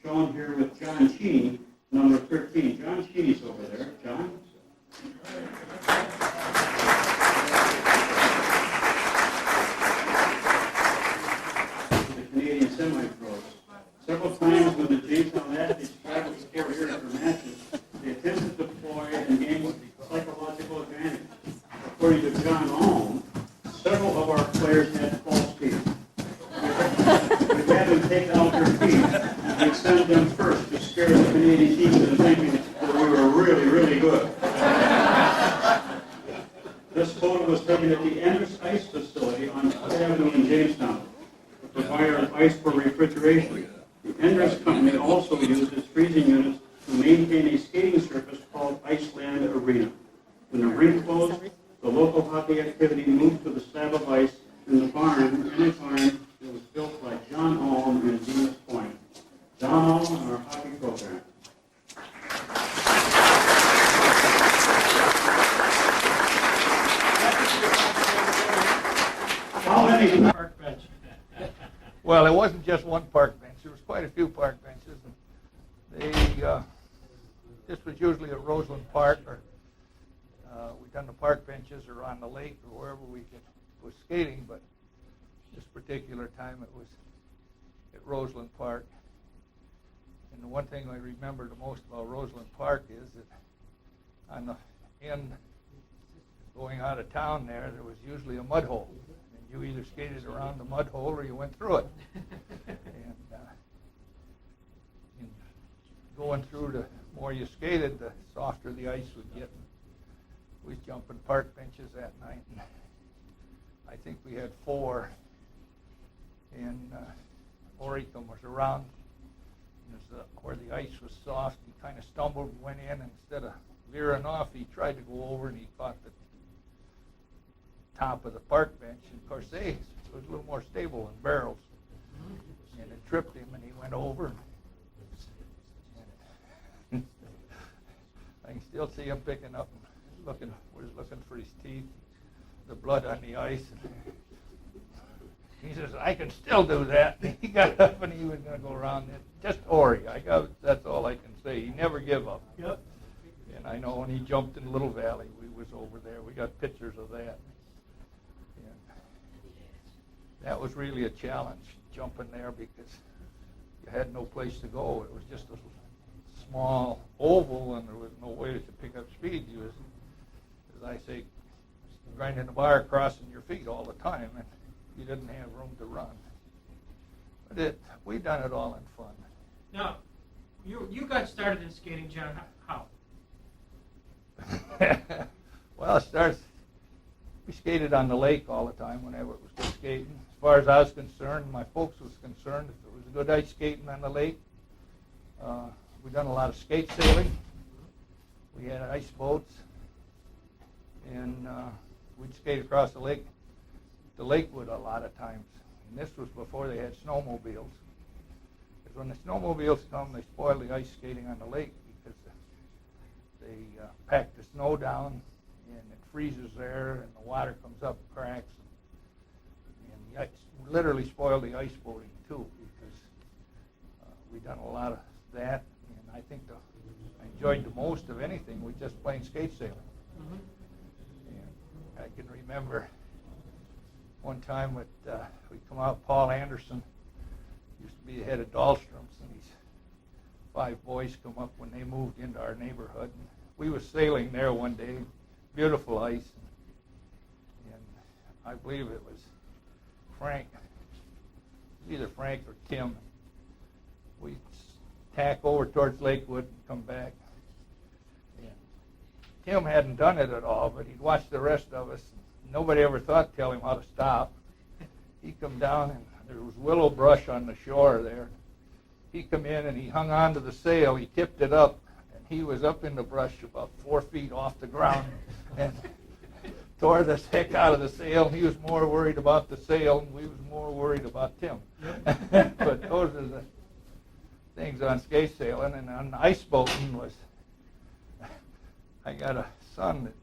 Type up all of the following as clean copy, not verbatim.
shown here with John Cheney, number 13. John Cheney's over there. John? The Canadian semi-pros. Several times when the Jamestown athletes traveled to Fort Erie for matches, they attempted to deploy and gain psychological advantage. According to John Ohm, several of our players had false teeth. We'd have them take out their teeth and send them first to scare the Canadian team into thinking that we were really, really good. This photo was taken at the Enders Ice Facility on 4th Avenue in Jamestown to provide ice for refrigeration. The Enders Company also uses freezing units to maintain a skating surface called Iceland Arena. When the rink closed, the local hockey activity moved to the slab of ice in the barn, in a barn that was built by John Ohm in Venus Point. John Ohm and our hockey program. How many park bench? Well, it wasn't just one park bench. There was quite a few park benches. This was usually at Roseland Park, or we done the park benches or on the lake or wherever we was skating, but this particular time it was at Roseland Park. And the one thing I remember the most about Roseland Park is that on the end going out of town there was usually a mud hole. And you either skated around the mud hole or you went through it. And going through, the more you skated, the softer the ice would get. We was jumping park benches that night, and I think we had 4. And Oricum was around. Where the ice was soft, he kind of stumbled and went in, and instead of veering off, he tried to go over and he caught the top of the park bench. And of course, it was a little more stable than barrels. And it tripped him, and he went over. And I can still see him picking up and looking for his teeth, the blood on the ice. And he says, "I can still do that." And he got up and he was going to go around it. Just Ori. That's all I can say. He never give up. Yep. And I know when he jumped in Little Valley, we was over there. We got pictures of that. And that was really a challenge, jumping there, because you had no place to go. It was just a small oval, and there was no way to pick up speed. You was, as I say, grinding the bar, crossing your feet all the time, and you didn't have room to run. But we done it all in fun. Now, you got started in skating, John. How? Well, we skated on the lake all the time whenever it was good skating. As far as I was concerned, my folks was concerned, if it was good ice skating on the lake, we done a lot of skate sailing. We had ice boats, and we'd skate across the lake to Lakewood a lot of times. And this was before they had snowmobiles. Because when the snowmobiles come, they spoil the ice skating on the lake, because they pack the snow down and it freezes there, and the water comes up, cracks, and the ice literally spoil the ice boating too, because we done a lot of that. And I think I enjoyed the most of anything was just playing skate sailing. Mm-hmm. And I can remember one time we come out, Paul Anderson used to be the head of Dahlstrom's, and these 5 boys come up when they moved into our neighborhood. And we was sailing there one day, beautiful ice, and I believe it was Frank, either Frank or Tim. We tack over towards Lakewood and come back. And Tim hadn't done it at all, but he'd watched the rest of us. Nobody ever thought to tell him how to stop. He come down, and there was willow brush on the shore there. He come in, and he hung on to the sail. He tipped it up, and he was up in the brush about 4 feet off the ground and tore the heck out of the sail. He was more worried about the sail, and we was more worried about Tim. But those are the things on skate sailing. And on ice boating was, I got a son that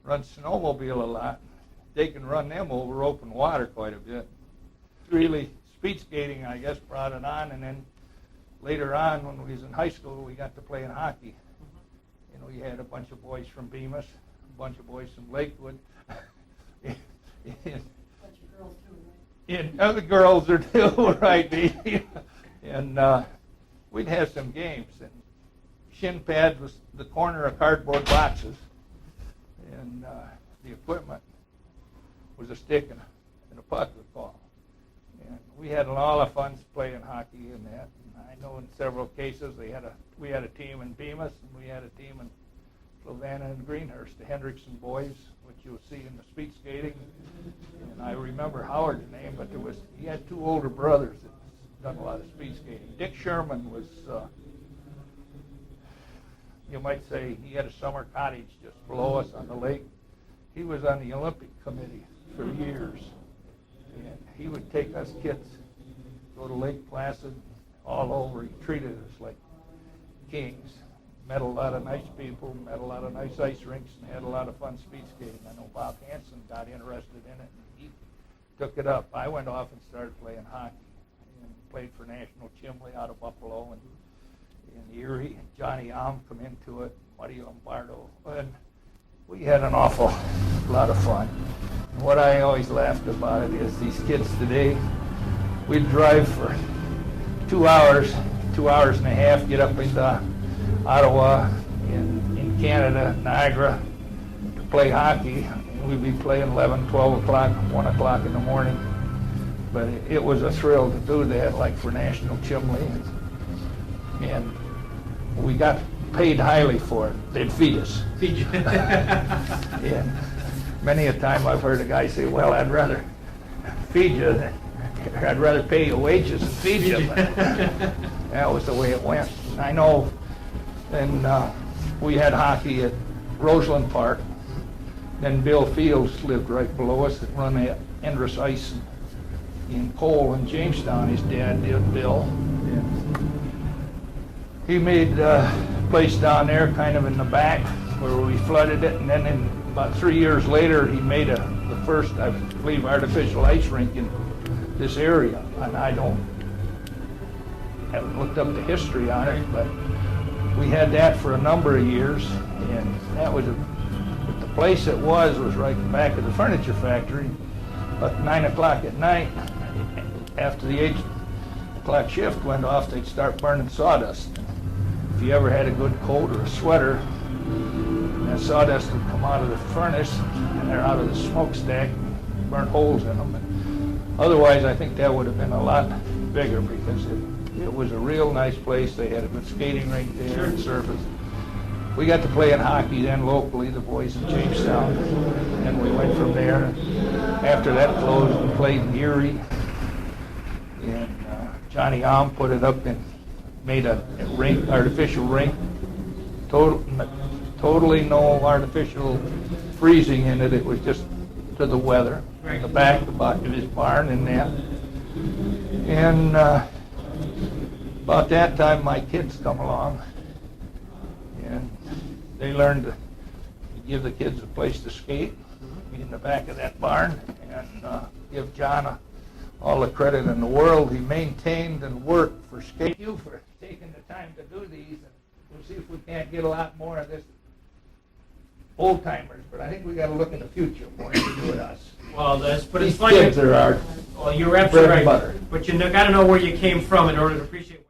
runs snowmobile a lot. They can run them over open water quite a bit. Really, speed skating, I guess, brought it on, and then later on, when we was in high school, we got to play in hockey. You know, we had a bunch of boys from Bemis, a bunch of boys from Lakewood, and other girls are too, right? Dee? And we'd have some games, and shin pads was the corner of cardboard boxes, and the equipment was a stick and a puck would fall. And we had a lot of fun playing hockey in that. And I know in several cases we had a team in Bemis, and we had a team in Flavanna and Greenhurst, the Hendrickson boys, which you'll see in the speed skating. And I remember Howard's name, but he had two older brothers that done a lot of speed skating. Dick Sherman was, you might say, he had a summer cottage just below us on the lake. He was on the Olympic committee for years. And he would take us kids, go to Lake Placid, all over. He treated us like kings. Met a lot of nice people, met a lot of nice ice rinks, and had a lot of fun speed skating. I know Bob Hansen got interested in it, and he took it up. I went off and started playing hockey, and played for National Chimley out of Buffalo and Erie. And Johnny Alm come into it, Muddy Lombardo, and we had an awful lot of fun. And what I always laughed about it is these kids today, we'd drive for 2 hours and a half, get up into Ottawa in Canada, Niagara, to play hockey. And we'd be playing 11, 12 o'clock, 1 o'clock in the morning. But it was a thrill to do that, like for National Chimley. And we got paid highly for it. They'd feed us. Feed you. And many a time I've heard a guy say, well, I'd rather feed you than, I'd rather pay you wages than feed you. But that was the way it went. I know, and we had hockey at Roseland Park. Then Bill Fields lived right below us that run the Endress Ice in Cole and Jamestown. His dad did, Bill. And he made a place down there kind of in the back where we flooded it, and then about 3 years later he made the first, I believe, artificial ice rink in this area. And I haven't looked up the history on it, but we had that for a number of years, and that was but the place it was right in the back of the furniture factory. About 9 o'clock at night, after the 8 o'clock shift went off, they'd start burning sawdust. If you ever had a good coat or a sweater, that sawdust would come out of the furnace and they're out of the smokestack, burn holes in them. And otherwise, I think that would have been a lot bigger because it was a real nice place. They had a good skating rink there and surface. We got to play in hockey then locally, the boys in Jamestown, and we went from there. After that closed, we played in Erie, and Johnny Alm put it up and made a rink, artificial rink, totally no artificial freezing in it. It was just to the weather. Right. The back of his barn and that. And about that time, my kids come along, and they learned to give the kids a place to skate in the back of that barn, and give John all the credit in the world. He maintained and worked for skate. Thank you for taking the time to do these, and we'll see if we can't get a lot more of this old timers. But I think we got to look in the future more than we do with us. Well, but These it's funny. kids are our Well, you're absolutely bread and right. butter. But you got to know where you came from in order to appreciate.